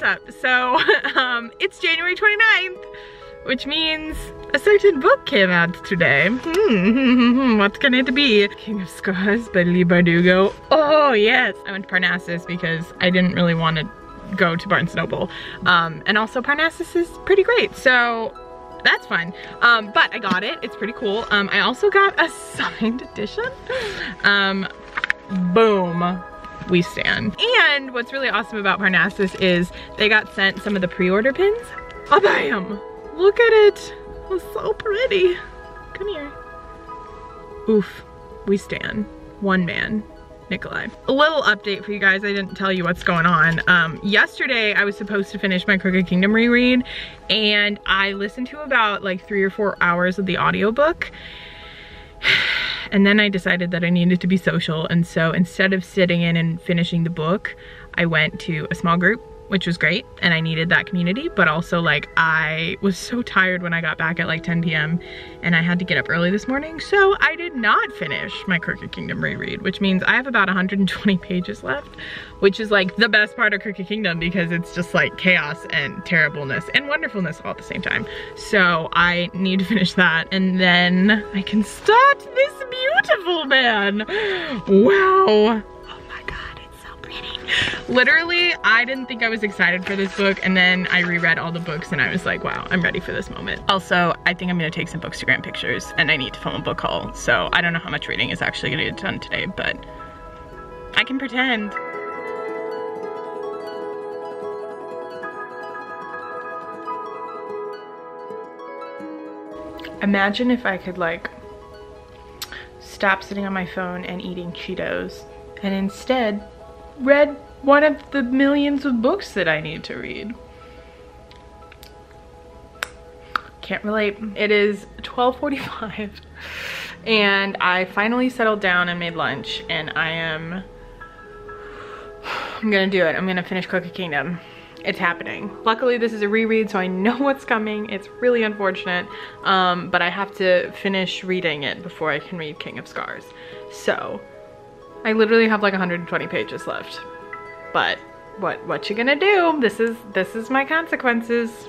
up? So, it's January 29th, which means a certain book came out today. What can it be? King of Scars by Leigh Bardugo. Oh, yes. I went to Parnassus because I didn't really want to go to Barnes & Noble. And also Parnassus is pretty great, so that's fun. But I got it. It's pretty cool. I also got a signed edition. Boom. We stand. And what's really awesome about Parnassus is they got sent some of the pre-order pins. Oh, bam! Look at it. It's so pretty. Come here. Oof. We stand. One man. Nikolai. A little update for you guys. I didn't tell you what's going on. Yesterday I was supposed to finish my Crooked Kingdom reread, and I listened to about like 3 or 4 hours of the audiobook. And then I decided that I needed to be social, and so instead of sitting in and finishing the book, I went to a small group, which was great, and I needed that community, but also like I was so tired when I got back at like 10 p.m. and I had to get up early this morning, so I did not finish my Crooked Kingdom reread, which means I have about 120 pages left, which is like the best part of Crooked Kingdom because it's just like chaos and terribleness and wonderfulness all at the same time. So I need to finish that, and then I can start this beautiful man. Wow. Literally, I didn't think I was excited for this book, and then I reread all the books and I was like, wow, I'm ready for this moment. Also, I think I'm gonna take some Bookstagram pictures, and I need to film a book haul, so I don't know how much reading is actually gonna get done today, but I can pretend. Imagine if I could like stop sitting on my phone and eating Cheetos and instead read one of the millions of books that I need to read. Can't relate. It is 12:45 and I finally settled down and made lunch, and I'm gonna do it. I'm gonna finish Crooked Kingdom. It's happening. Luckily this is a reread, so I know what's coming. It's really unfortunate, but I have to finish reading it before I can read King of Scars. So I literally have like 120 pages left, but what you gonna do? This is my consequences.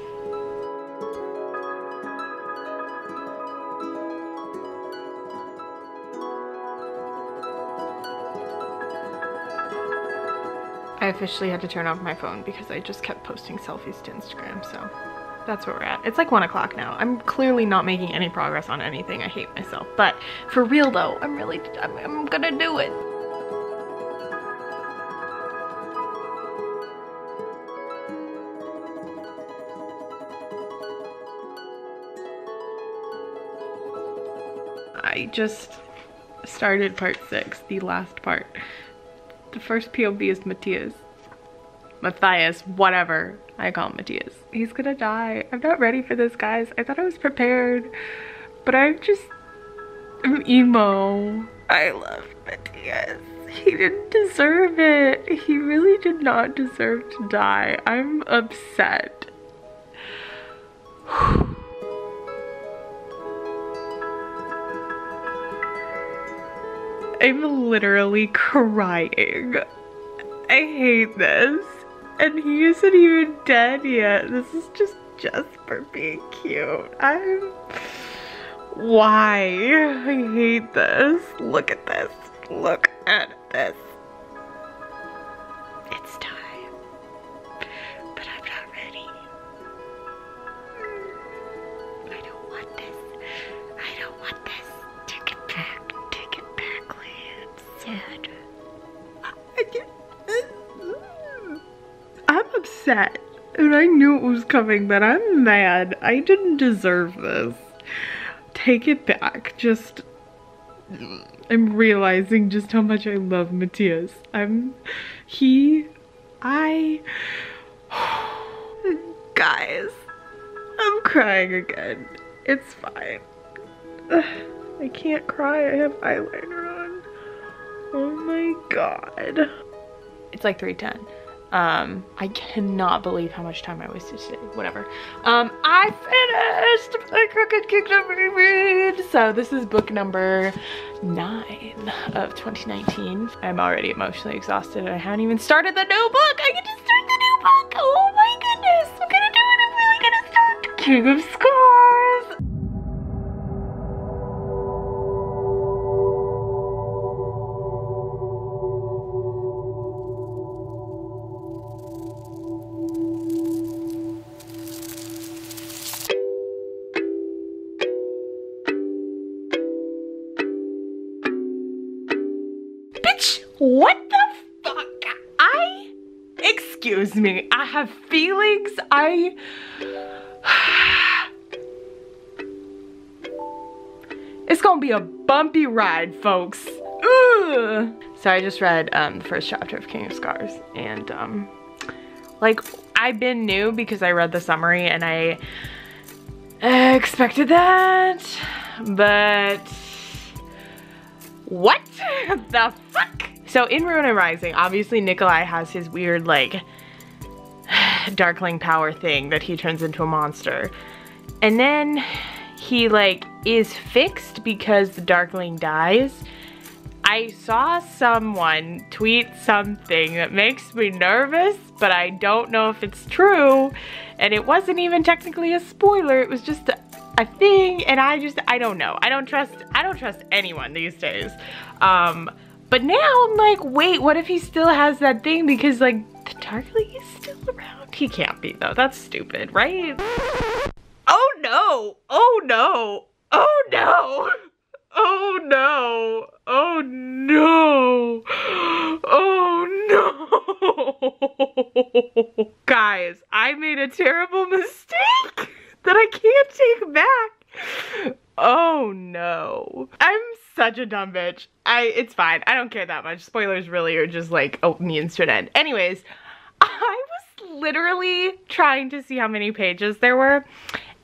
I officially had to turn off my phone because I just kept posting selfies to Instagram, so that's where we're at. It's like 1 o'clock now. I'm clearly not making any progress on anything. I hate myself, but for real though, I'm gonna do it. I just started part 6, the last part. The first POV is Matthias, whatever. I call him Matthias. He's gonna die. I'm not ready for this, guys. I thought I was prepared, but I'm emo. I love Matthias. He didn't deserve it. He really did not deserve to die. I'm upset. I'm literally crying. I hate this. And he isn't even dead yet. This is just Jesper being cute. Why? I hate this. Look at this. Look at this. It's time. But I'm not ready. I don't want this. I don't want this. Take it back. Take it back, Leigh. I'm sad. I'm upset. And I knew it was coming, but I'm mad. I didn't deserve this. Take it back. I'm realizing just how much I love Matthias. Guys, I'm crying again. It's fine. I can't cry. I have eyeliner on. Oh my god. It's like 3:10. I cannot believe how much time I wasted today. Whatever. I finished my Crooked Kingdom reread. So this is book number 9 of 2019. I'm already emotionally exhausted and I haven't even started the new book. I get to start the new book. Oh my King of Scars! Bitch, what the fuck? Excuse me, I have feelings. It's gonna be a bumpy ride, folks. Ugh. So I just read the first chapter of King of Scars, and like, I've been new because I read the summary and I expected that, but what the fuck? So in Rurouni Rising, obviously Nikolai has his weird, like, Darkling power thing that he turns into a monster. And then he, like, is fixed because the Darkling dies. I saw someone tweet something that makes me nervous, but I don't know if it's true. And it wasn't even technically a spoiler, it was just a thing, and I don't know. I don't trust anyone these days. But now I'm like, wait, what if he still has that thing? Because, like, the Darkling is still around. He can't be, though. That's stupid, right? Oh no! Oh no! Oh no! Oh no! Oh no! Oh no! Guys, I made a terrible mistake that I can't take back. Oh no. I'm such a dumb bitch. It's fine. I don't care that much. Spoilers really are just like a means to an end. Anyways, I was literally trying to see how many pages there were.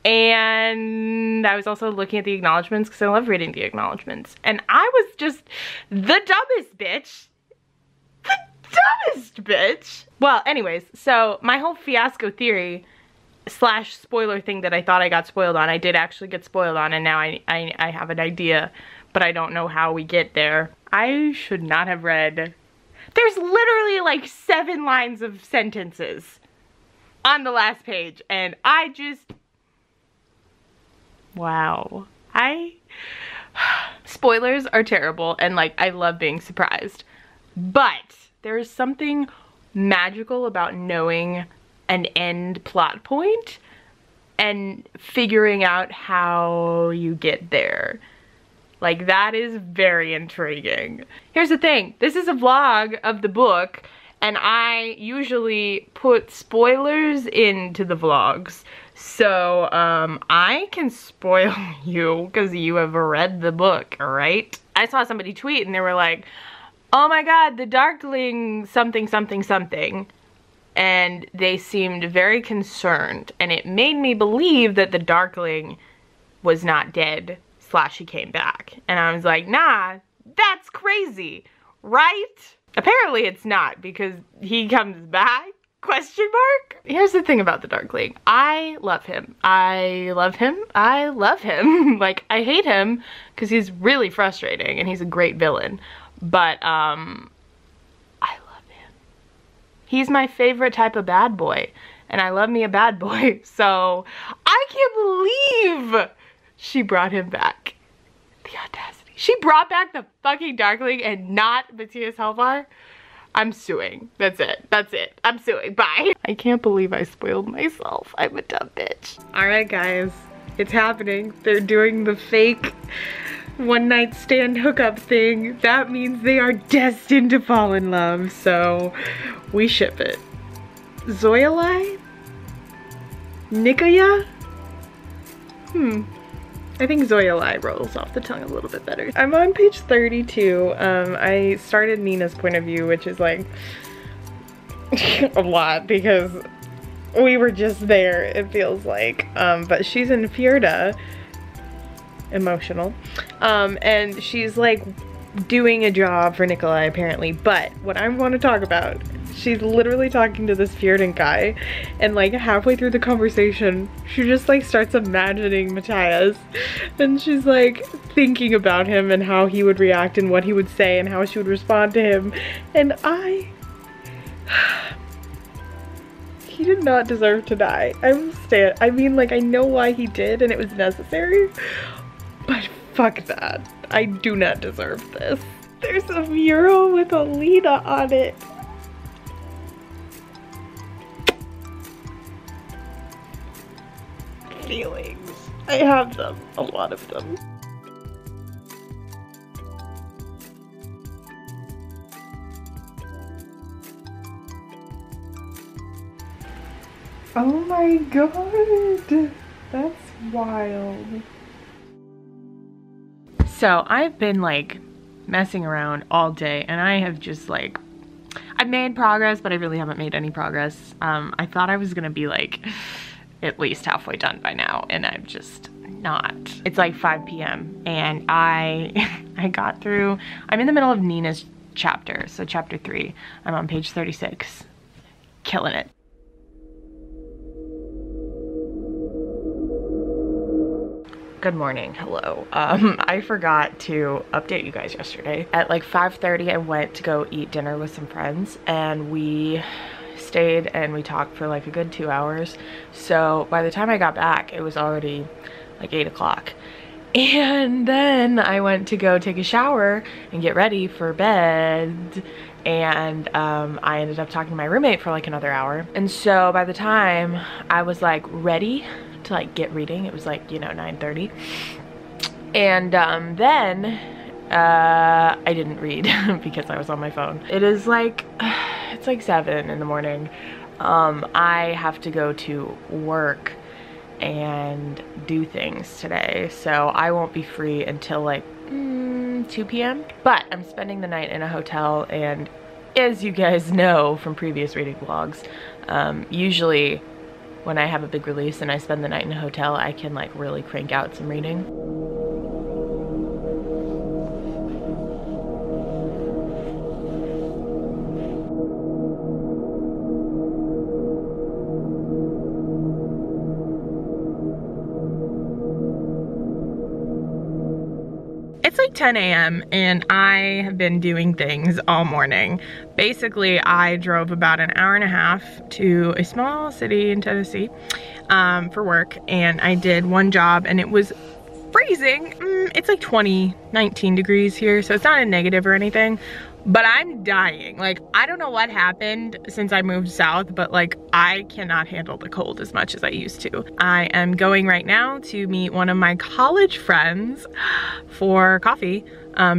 And I was also looking at the acknowledgements because I love reading the acknowledgements. And I was just the dumbest bitch. The dumbest bitch. Well, anyways, so my whole fiasco theory / spoiler thing that I thought I got spoiled on, I did actually get spoiled on, and now I have an idea, but I don't know how we get there. I should not have read. There's literally like 7 lines of sentences on the last page, and I just, wow. Spoilers are terrible, and like, I love being surprised, but there is something magical about knowing an end plot point and figuring out how you get there. Like, that is very intriguing. Here's the thing, this is a vlog of the book, and I usually put spoilers into the vlogs. So, I can spoil you because you have read the book, right? I saw somebody tweet and they were like, oh my god, the Darkling something something something. And they seemed very concerned, and it made me believe that the Darkling was not dead / he came back. And I was like, nah, that's crazy, right? Apparently it's not, because he comes back, ? Here's the thing about the Darkling. I love him. I love him. I love him. Like, I hate him because he's really frustrating and he's a great villain. But, he's my favorite type of bad boy, and I love me a bad boy, so I can't believe she brought him back. The audacity. She brought back the fucking Darkling and not Matthias Helvar. I'm suing. That's it. That's it. I'm suing. Bye. I can't believe I spoiled myself. I'm a dumb bitch. Alright guys, it's happening. They're doing the fake one-night stand hookup thing. That means they are destined to fall in love, so we ship it. Zoyalai? Nikoya? I think Zoyalai rolls off the tongue a little bit better. I'm on page 32. I started Nina's point of view, which is like a lot because we were just there, it feels like. But she's in Fjorda, emotional, and she's like doing a job for Nikolai apparently. But what I want to talk about, she's literally talking to this Fjordan guy, and like halfway through the conversation she just like starts imagining Matthias, and she's like thinking about him and how he would react and what he would say and how she would respond to him, and he did not deserve to die. I mean, like, I know why he did and it was necessary, but fuck that. I do not deserve this. There's a mural with Alina on it. Feelings. I have them, a lot of them. Oh my god, that's wild. So I've been like messing around all day and I have just like, I've made progress, but I really haven't made any progress. I thought I was gonna be like at least halfway done by now and I'm just not. It's like 5 p.m. and I got through, I'm in the middle of Nina's chapter, so chapter 3. I'm on page 36, killing it. Good morning, hello. I forgot to update you guys yesterday. At like 5:30 I went to go eat dinner with some friends and we stayed and we talked for like a good 2 hours. So by the time I got back, it was already like 8 o'clock. And then I went to go take a shower and get ready for bed. And I ended up talking to my roommate for like another hour. And so by the time I was like ready to like get reading, it was like, you know, 9:30. And then I didn't read because I was on my phone. It is like, it's like 7 in the morning. I have to go to work and do things today, so I won't be free until like 2 p.m. But I'm spending the night in a hotel, and as you guys know from previous reading vlogs, usually when I have a big release and I spend the night in a hotel, I can like really crank out some reading. It's like 10 a.m. and I have been doing things all morning. Basically, I drove about an hour and a half to a small city in Tennessee for work, and I did one job and it was freezing. It's like 19 degrees here, so it's not a negative or anything, but I'm dying. Like, I don't know what happened since I moved south, but like I cannot handle the cold as much as I used to. I am going right now to meet one of my college friends for coffee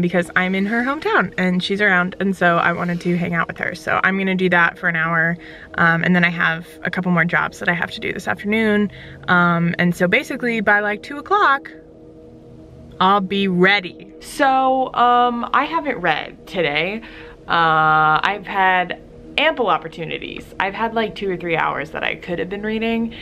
because I'm in her hometown and she's around, and so I wanted to hang out with her. So I'm gonna do that for an hour, and then I have a couple more jobs that I have to do this afternoon. And so basically by like 2 o'clock, I'll be ready. So I haven't read today. I've had ample opportunities. I've had like 2 or 3 hours that I could have been reading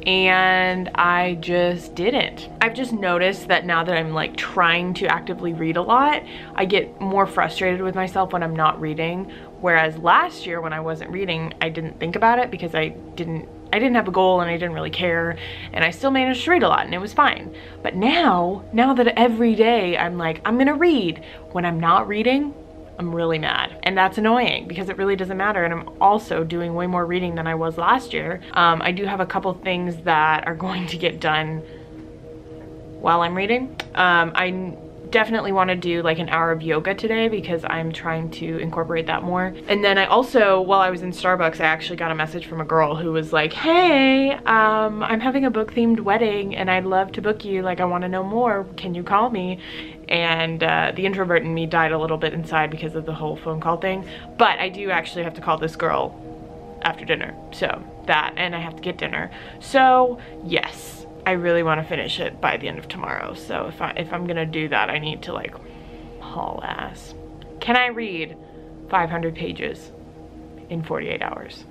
and I just didn't. I've just noticed that now that I'm like trying to actively read a lot, I get more frustrated with myself when I'm not reading. Whereas last year when I wasn't reading, I didn't think about it because I didn't have a goal and I didn't really care, and I still managed to read a lot and it was fine. But now that every day I'm like, I'm gonna read, when I'm not reading, I'm really mad. And that's annoying because it really doesn't matter, and I'm also doing way more reading than I was last year. I do have a couple things that are going to get done while I'm reading. I definitely want to do like an hour of yoga today because I'm trying to incorporate that more. And then I also, while I was in Starbucks, I actually got a message from a girl who was like, hey, I'm having a book themed wedding and I'd love to book you. Like, I want to know more. Can you call me? And the introvert in me died a little bit inside because of the whole phone call thing. But I do actually have to call this girl after dinner. So that, and I have to get dinner. So yes. I really want to finish it by the end of tomorrow. So if I'm gonna do that, I need to like haul ass. Can I read 500 pages in 48 hours?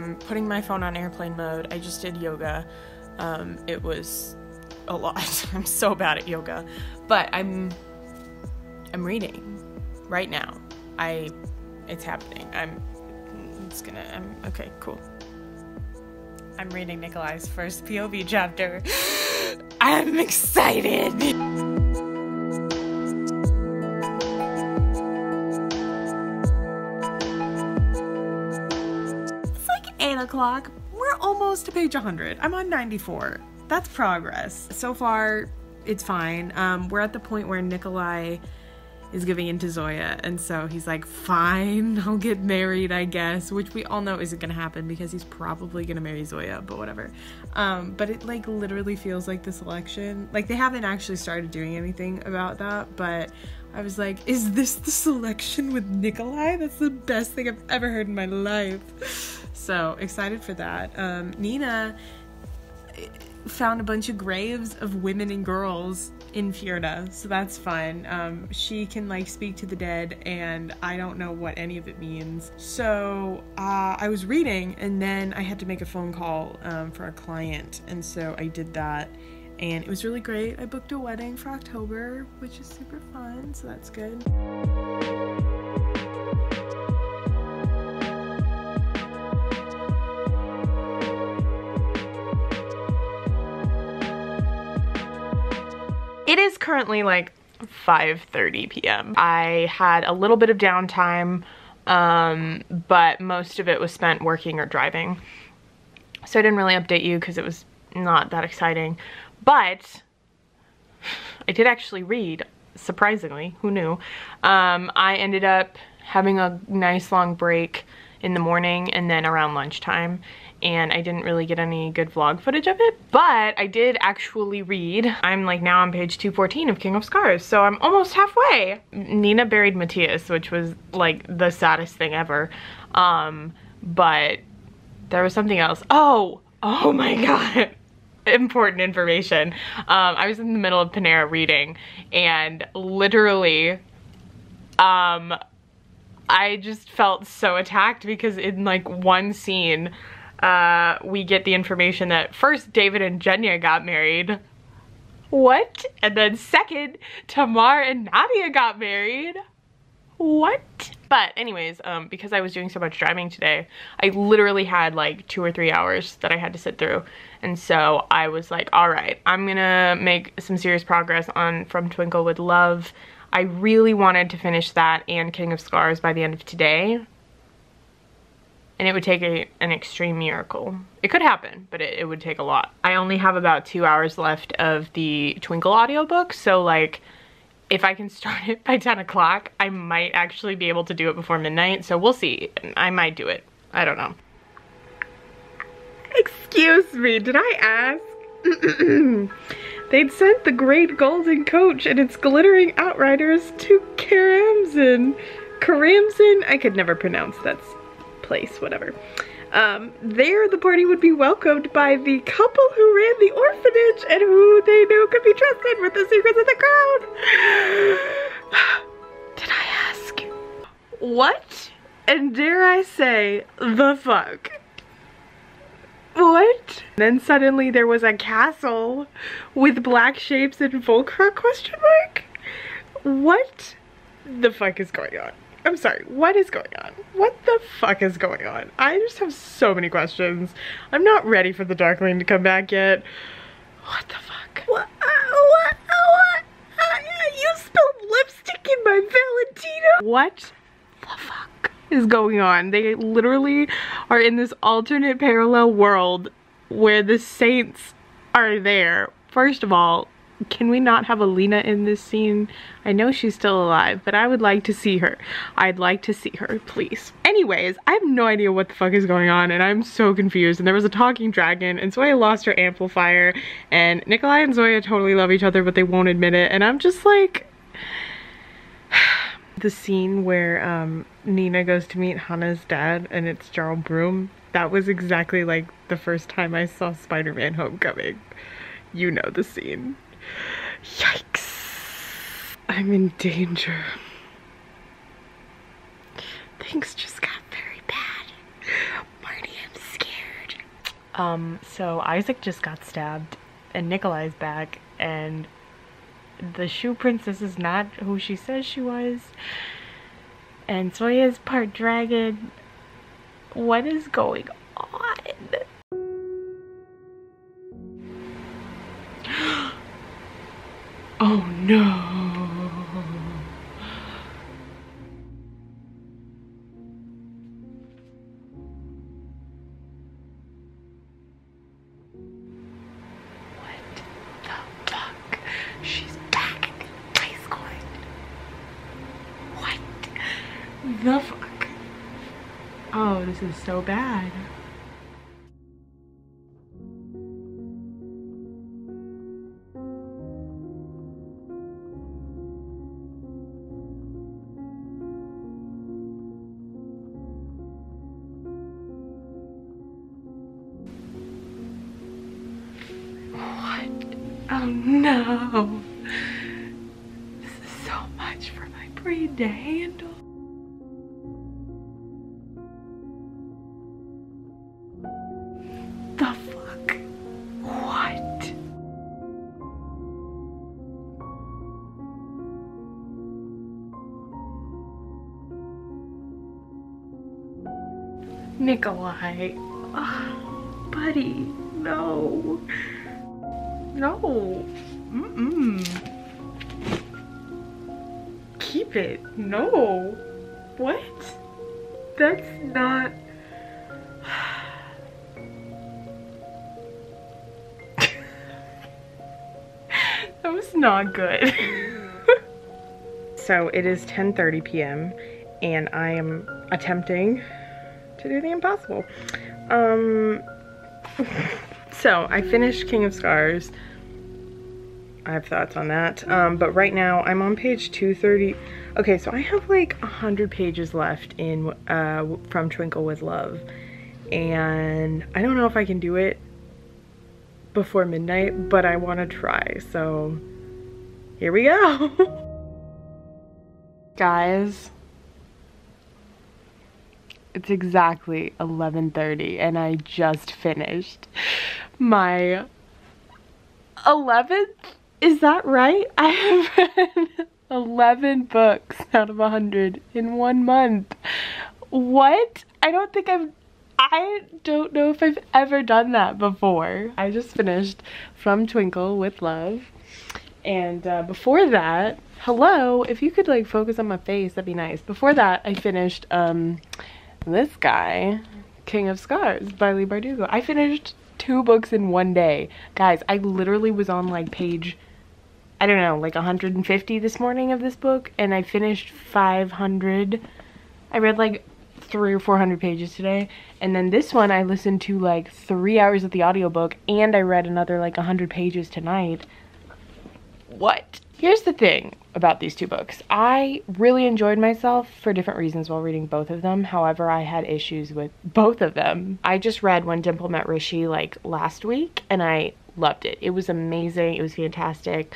I'm putting my phone on airplane mode. I just did yoga. It was a lot. I'm so bad at yoga, but I'm reading right now. It's happening. Okay, cool. I'm reading Nikolai's first POV chapter. I'm excited. It's like 8 o'clock. We're almost to page 100. I'm on 94. That's progress. So far, it's fine. We're at the point where Nikolai is giving in to Zoya, and so he's like, fine, I'll get married, I guess, which we all know isn't gonna happen because he's probably gonna marry Zoya, but whatever. But it like literally feels like the selection, like they haven't actually started doing anything about that, but I was like, is this the selection with Nikolai? That's the best thing I've ever heard in my life. So excited for that. Nina found a bunch of graves of women and girls in Fjorda, so that's fun. She can like speak to the dead, and I don't know what any of it means. So I was reading, and then I had to make a phone call for a client, and so I did that, and it was really great. I booked a wedding for October, which is super fun, so that's good. It is currently like 5:30 p.m. I had a little bit of downtime, but most of it was spent working or driving. So I didn't really update you because it was not that exciting. But I did actually read, surprisingly, who knew? I ended up having a nice long break in the morning and then around lunchtime, and I didn't really get any good vlog footage of it, but I did actually read. I'm like now on page 214 of King of Scars, so I'm almost halfway. Nina buried Matthias, which was like the saddest thing ever, but there was something else. Oh my god. Important information. I was in the middle of Panera reading, and literally I just felt so attacked because in like one scene we get the information that first David and Jenya got married. What? And then second, Tamar and Nadia got married. What? But anyways, because I was doing so much driving today, I literally had like 2 or 3 hours that I had to sit through. And so I was like, all right, I'm gonna make some serious progress on From Twinkle with Love. I really wanted to finish that and King of Scars by the end of today. And it would take an extreme miracle. It could happen, but it would take a lot. I only have about 2 hours left of the Twinkle audiobook, so like, if I can start it by 10 o'clock, I might actually be able to do it before midnight, so we'll see. I might do it. I don't know. Excuse me, did I ask? They'd sent the great golden coach and its glittering outriders to Karamzin. Karamzin? I could never pronounce that place, whatever. There the party would be welcomed by the couple who ran the orphanage and who they knew could be trusted with the secrets of the crown. Did I ask? What? And dare I say, the fuck? What? Then suddenly there was a castle with black shapes and Volcra ? What the fuck is going on? I'm sorry, what is going on? What the fuck is going on? I just have so many questions. I'm not ready for the Darkling to come back yet. What the fuck? What? You spilled lipstick in my Valentina? What the fuck is going on? They literally are in this alternate parallel world where the saints are there. First of all, can we not have Alina in this scene? I know she's still alive, but I would like to see her. I'd like to see her, please. Anyways, I have no idea what the fuck is going on, and I'm so confused. And there was a talking dragon, and Zoya lost her amplifier, and Nikolai and Zoya totally love each other, but they won't admit it, and I'm just like... The scene where Nina goes to meet Hannah's dad, and it's Jarl Broom, that was exactly like the first time I saw Spider-Man Homecoming. You know the scene. Yikes. I'm in danger. Things just got very bad. Marty MC. So Isaac just got stabbed and Nikolai's back, and the shoe princess is not who she says she was, and Soya's part dragon. What is going on? Oh no. She's back in the ice court. What the fuck? Oh, this is so bad. What? Oh no. This is so much for my brain to handle. The fuck? What? Nikolai. Oh, buddy, no. No. Keep it. No. What? That's not... That was not good. So it is 10:30 p.m. and I am attempting to do the impossible. So I finished King of Scars. I have thoughts on that. But right now I'm on page 230. Okay, so I have like 100 pages left in From Twinkle with Love. And I don't know if I can do it before midnight, but I want to try. So here we go. Guys, it's exactly 11:30 and I just finished my 11th? Is that right? I have read 11 books out of 100 in 1 month. What? I don't know if I've ever done that before. I just finished From Twinkle with Love. And before that, hello, if you could like focus on my face, that'd be nice. Before that, I finished this guy, King of Scars by Leigh Bardugo. I finished 2 books in 1 day. Guys, I literally was on like page, I don't know, like 150 this morning of this book, and I finished 500. I read like 300 or 400 pages today, and then this one I listened to like 3 hours of the audiobook, and I read another like 100 pages tonight. What? Here's the thing about these 2 books. I really enjoyed myself for different reasons while reading both of them. However, I had issues with both of them. I just read When Dimple Met Rishi like last week, and I loved it. It was amazing. It was fantastic.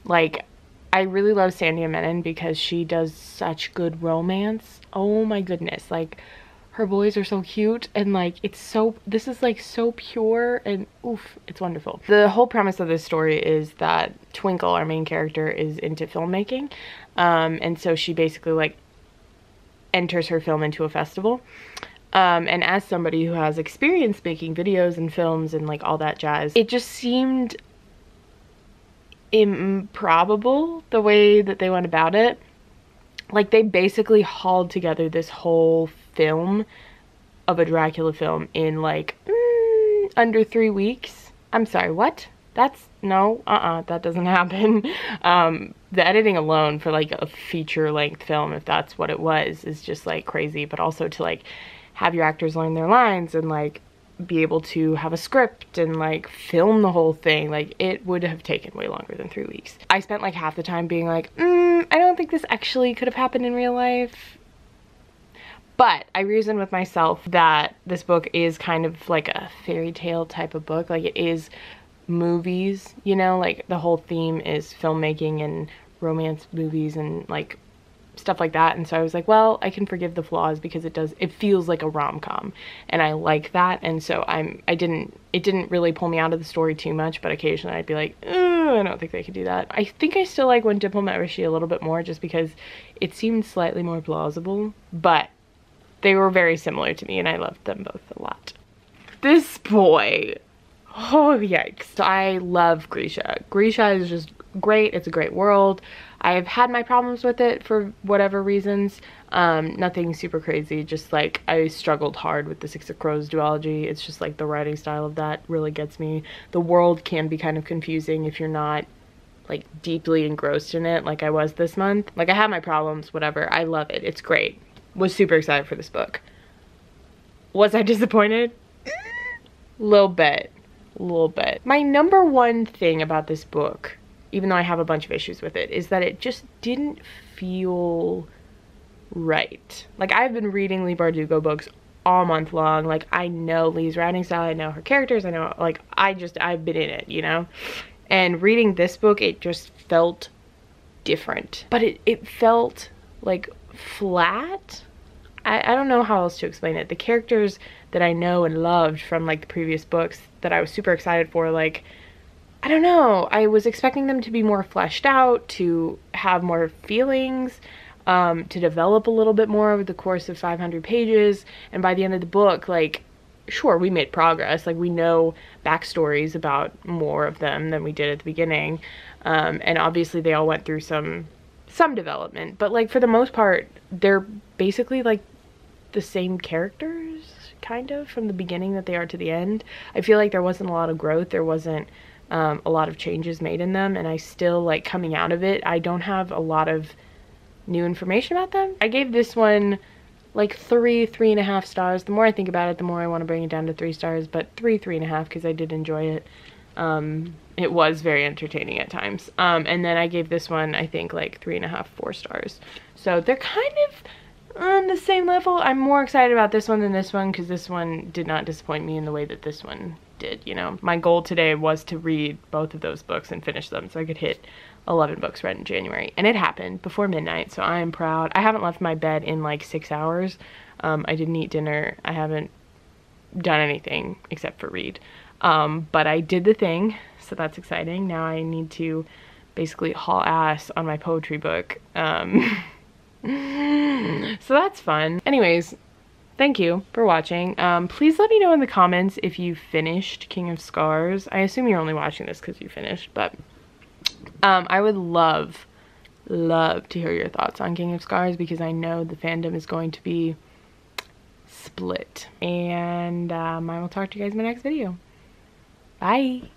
Like, I really love Sandhya Menon because she does such good romance. Oh my goodness. Like, her boys are so cute, and like this is like so pure, and oof, it's wonderful. The whole premise of this story is that Twinkle, our main character, is into filmmaking, and so she basically like enters her film into a festival, and as somebody who has experience making videos and films and like all that jazz, it just seemed improbable the way that they went about it. Like, they basically hauled together this whole film of a Dracula film in like under 3 weeks. I'm sorry, what? That's no, that doesn't happen. The editing alone for like a feature length film, if that's what it was, is just like crazy. But also to like have your actors learn their lines and like be able to have a script and like film the whole thing, like it would have taken way longer than 3 weeks. I spent like half the time being like, I don't think this actually could have happened in real life. But I reasoned with myself that this book is kind of like a fairy tale type of book. Like, it is movies, you know, like the whole theme is filmmaking and romance movies and like stuff like that. And so I was like, well, I can forgive the flaws because it feels like a rom-com, and I like that. And so it didn't really pull me out of the story too much, but occasionally I'd be like, I don't think they could do that. I think I still like When Diplomat Rishi a little bit more, just because it seemed slightly more plausible, but they were very similar to me and I loved them both a lot. This boy, oh yikes. I love Grisha. Grisha is just great. It's a great world. I've had my problems with it for whatever reasons. Nothing super crazy, just like I struggled hard with the Six of Crows duology. It's just like the writing style of that really gets me. The world can be kind of confusing if you're not like deeply engrossed in it like I was this month. Like I have my problems, whatever. I love it. It's great. Was super excited for this book. Was I disappointed? Little bit. My number one thing about this book, even though I have a bunch of issues with it, is that it just didn't feel right. Like I've been reading Leigh Bardugo books all month long. Like I know Leigh's writing style, I know her characters, I know, like I've been in it, you know? And reading this book, it just felt different. But it felt like flat. I don't know how else to explain it. The characters that I know and loved from like the previous books that I was super excited for, like, I don't know, I was expecting them to be more fleshed out, to have more feelings, to develop a little bit more over the course of 500 pages. And by the end of the book, like, sure, we made progress. Like we know backstories about more of them than we did at the beginning. And obviously they all went through some development, but like for the most part, they're basically like the same characters kind of from the beginning that they are to the end. I feel like there wasn't a lot of growth. There wasn't a lot of changes made in them. And I still, like, coming out of it, I don't have a lot of new information about them. I gave this one like 3.5 stars. The more I think about it, the more I want to bring it down to 3 stars, but 3.5 because I did enjoy it. It was very entertaining at times. And then I gave this one, I think, like 3.5, 4 stars. So they're kind of on the same level. I'm more excited about this one than this one because this one did not disappoint me in the way that this one did, you know. My goal today was to read both of those books and finish them so I could hit 11 books read in January. And it happened before midnight, so I am proud. I haven't left my bed in like 6 hours. I didn't eat dinner. I haven't done anything except for read. But I did the thing, so that's exciting. Now I need to basically haul ass on my poetry book. So that's fun. Anyways, thank you for watching. Please let me know in the comments if you finished King of Scars. I assume you're only watching this because you finished, but I would love to hear your thoughts on King of Scars because I know the fandom is going to be split. And I will talk to you guys in my next video. Bye!